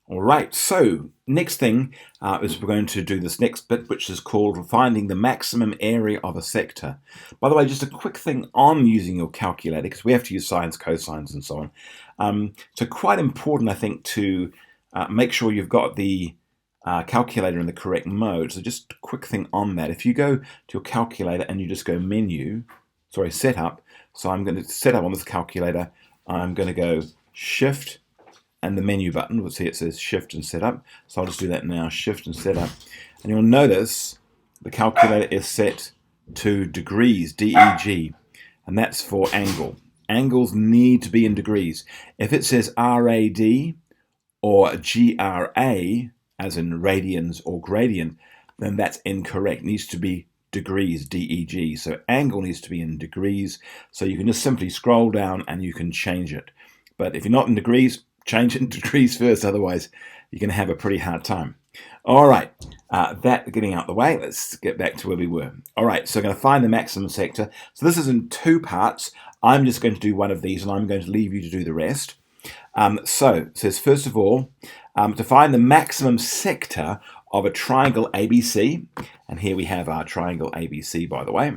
All right, so next thing is we're going to do this next bit, which is called finding the maximum area of a sector. By the way, just a quick thing on using your calculator, because we have to use sines, cosines, and so on. So quite important, I think, to make sure you've got the calculator in the correct mode. So just a quick thing on that. If you go to your calculator and you just go setup. So I'm going to set up on this calculator. I'm going to go Shift and the menu button. We'll see it says Shift and Setup. So I'll just do that now, Shift and Setup. And you'll notice the calculator is set to degrees, DEG, and that's for angle. Angles need to be in degrees. If it says RAD or GRA, as in radians or gradient, then that's incorrect. It needs to be degrees, DEG. So angle needs to be in degrees. So you can just simply scroll down and you can change it. But if you're not in degrees, change it in degrees first, otherwise you're going to have a pretty hard time. All right, that getting out the way, let's get back to where we were. All right, so I'm going to find the maximum sector. So this is in two parts. I'm just going to do one of these and I'm going to leave you to do the rest. So it says, first of all, to find the maximum sector of a triangle ABC, and here we have our triangle ABC, by the way.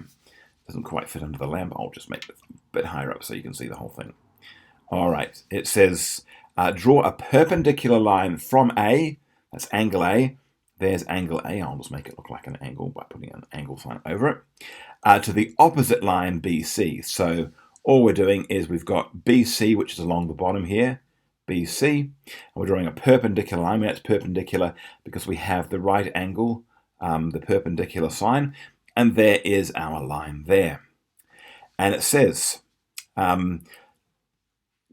Doesn't quite fit under the lamp. I'll just make it a bit higher up so you can see the whole thing. All right, it says, draw a perpendicular line from A, that's angle A, there's angle A, I'll just make it look like an angle by putting an angle sign over it, to the opposite line BC. So all we're doing is we've got BC, which is along the bottom here, BC, and we're drawing a perpendicular line. That's perpendicular because we have the right angle, the perpendicular sign, and there is our line there. And it says,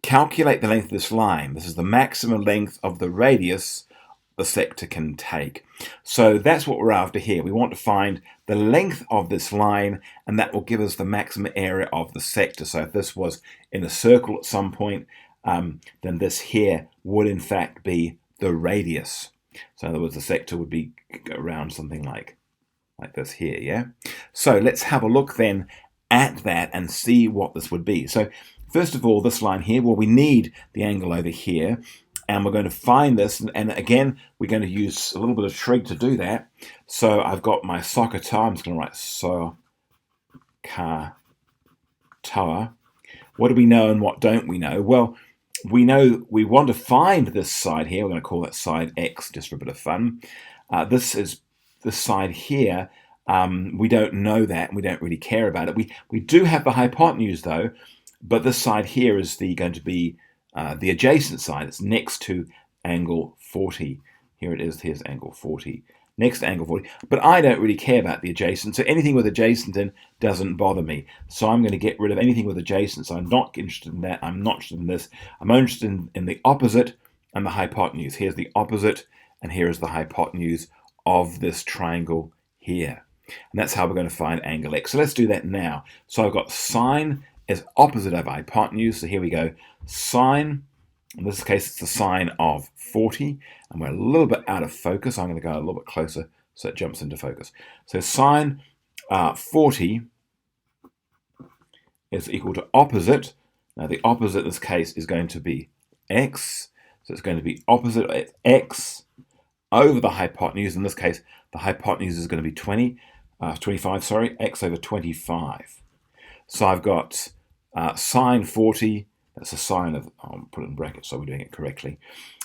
calculate the length of this line. This is the maximum length of the radius the sector can take. So that's what we're after here. We want to find the length of this line, and that will give us the maximum area of the sector. So if this was in a circle at some point, then this here would in fact be the radius. So in other words, the sector would be around something like this here, yeah? So let's have a look then at that and see what this would be. So first of all, this line here, well, we need the angle over here, and we're going to find this, and again, we're going to use a little bit of trig to do that. So I've got my SOHCAHTOA, I'm just going to write SOHCAHTOA. What do we know and what don't we know? Well, we know we want to find this side here. We're going to call that side X just for a bit of fun. This side here. We don't know that, and we don't really care about it. We do have the hypotenuse though, but this side here is going to be the adjacent side. It's next to angle 40. Here it is. Here's angle 40. Next to angle 40. But I don't really care about the adjacent. So anything with adjacent in doesn't bother me. So I'm going to get rid of anything with adjacent. So I'm not interested in that. I'm not interested in this. I'm interested in the opposite and the hypotenuse. Here's the opposite, and here is the hypotenuse of this triangle here. And that's how we're going to find angle X. So let's do that now. So I've got sine is opposite of hypotenuse. So here we go. Sine, in this case, it's the sine of 40. And we're a little bit out of focus. I'm going to go a little bit closer so it jumps into focus. So sine 40 is equal to opposite. Now the opposite in this case is going to be X. So it's going to be opposite of X over the hypotenuse. In this case, the hypotenuse is going to be 25, X over 25. So I've got sine 40, that's a sine of, I'll put it in brackets so we're doing it correctly.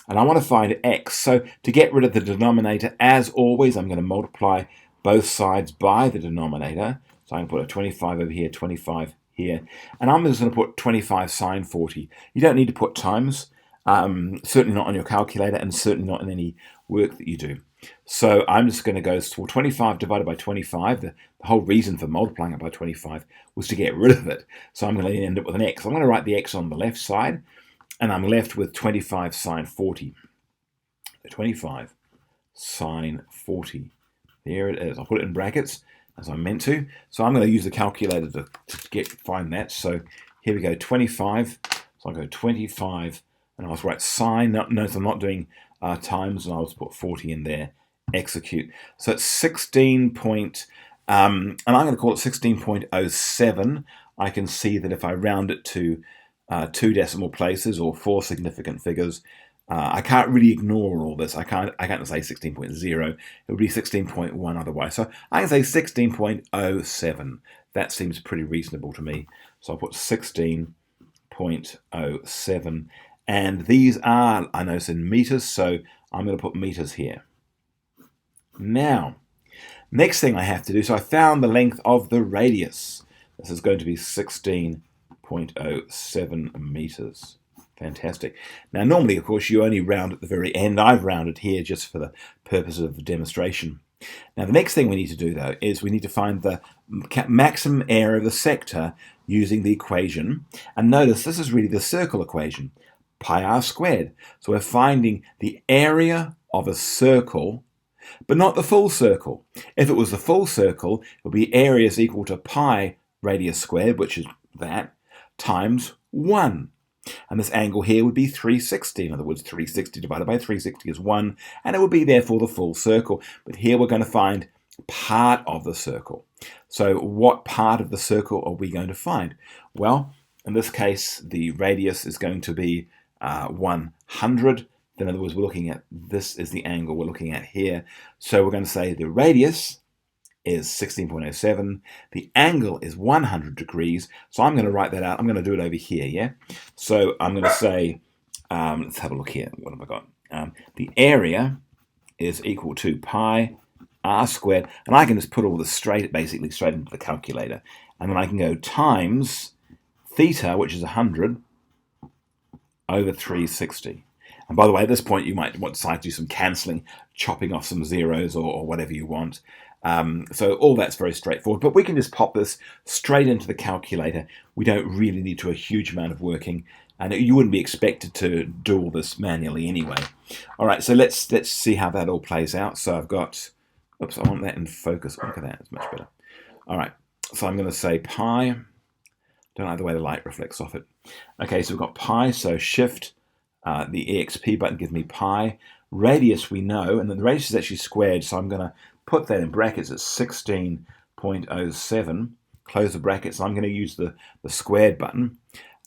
And I want to find X. So to get rid of the denominator, as always, I'm going to multiply both sides by the denominator. So I can put a 25 over here, 25 here. And I'm just going to put 25 sine 40. You don't need to put times, certainly not on your calculator and certainly not in any work that you do. So I'm just going to go for 25 divided by 25. The whole reason for multiplying it by 25 was to get rid of it. So I'm going to end up with an X. I'm going to write the X on the left side, and I'm left with 25 sine 40. 25 sine 40. There it is. I'll put it in brackets as I meant to. So I'm going to use the calculator to find that. So here we go, 25. So I'll go 25, and I'll write sine. Notice I'm not doing times, and I'll just put 40 in there. Execute. So it's 16 point, and I'm going to call it 16.07. I can see that if I round it to 2 decimal places or 4 significant figures, I can't really ignore all this. I can't say 16.0. It would be 16.1 otherwise. So I can say 16.07. That seems pretty reasonable to me. So I'll put 16.07. And these are, I know it's in meters, so I'm going to put meters here. Now, next thing I have to do, so I found the length of the radius. This is going to be 16.07 meters. Fantastic. Now, normally, of course, you only round at the very end. I've rounded here just for the purpose of the demonstration. Now, the next thing we need to do, though, is we need to find the maximum area of the sector using the equation. And notice, this is really the circle equation, pi r squared. So we're finding the area of a circle, but not the full circle. If it was the full circle, it would be area is equal to pi radius squared, which is that, times 1. And this angle here would be 360. In other words, 360 divided by 360 is 1, and it would be therefore the full circle. But here we're going to find part of the circle. So what part of the circle are we going to find? Well, in this case, the radius is going to be 100. In other words, we're looking at, this is the angle we're looking at here. So we're going to say the radius is 16.07. The angle is 100 degrees. So I'm going to write that out. I'm going to do it over here, yeah? So I'm going to say, let's have a look here. What have I got? The area is equal to pi r squared. And I can just put all this basically straight into the calculator. And then I can go times theta, which is 100, over 360. And by the way, at this point, you might want to do some cancelling, chopping off some zeros or whatever you want. So all that's very straightforward, but we can just pop this straight into the calculator. We don't really need to do a huge amount of working, and you wouldn't be expected to do all this manually anyway. All right, so let's see how that all plays out. So I've got, oops, I want that in focus. Look at that, it's much better. All right, so I'm going to say pi. Don't like the way the light reflects off it. Okay, so we've got pi, so shift, the EXP button gives me pi. Radius we know, and then the radius is actually squared, so I'm going to put that in brackets at 16.07, close the brackets. I'm going to use the squared button,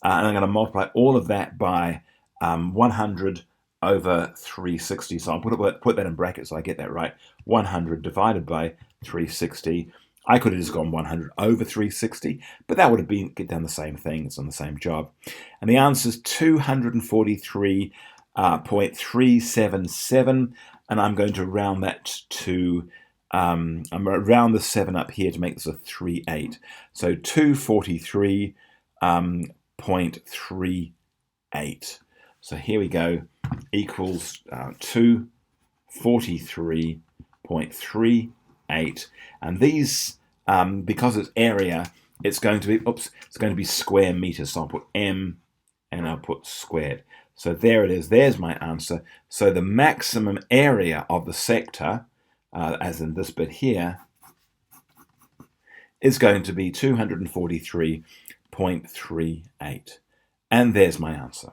and I'm going to multiply all of that by 100 over 360. So I'll put that in brackets so I get that right. 100 divided by 360. I could have just gone 100 over 360, but that would have get done the same thing. It's on the same job. And the answer is 243.377, and I'm going to round that to I'm going to round the 7 up here to make this a 38. So 243.38. So here we go, equals 243.38. And these, because it's area, it's going to be, it's going to be square meters. So I'll put m and I'll put squared. So there it is. There's my answer. So the maximum area of the sector, as in this bit here, is going to be 243.38. And there's my answer.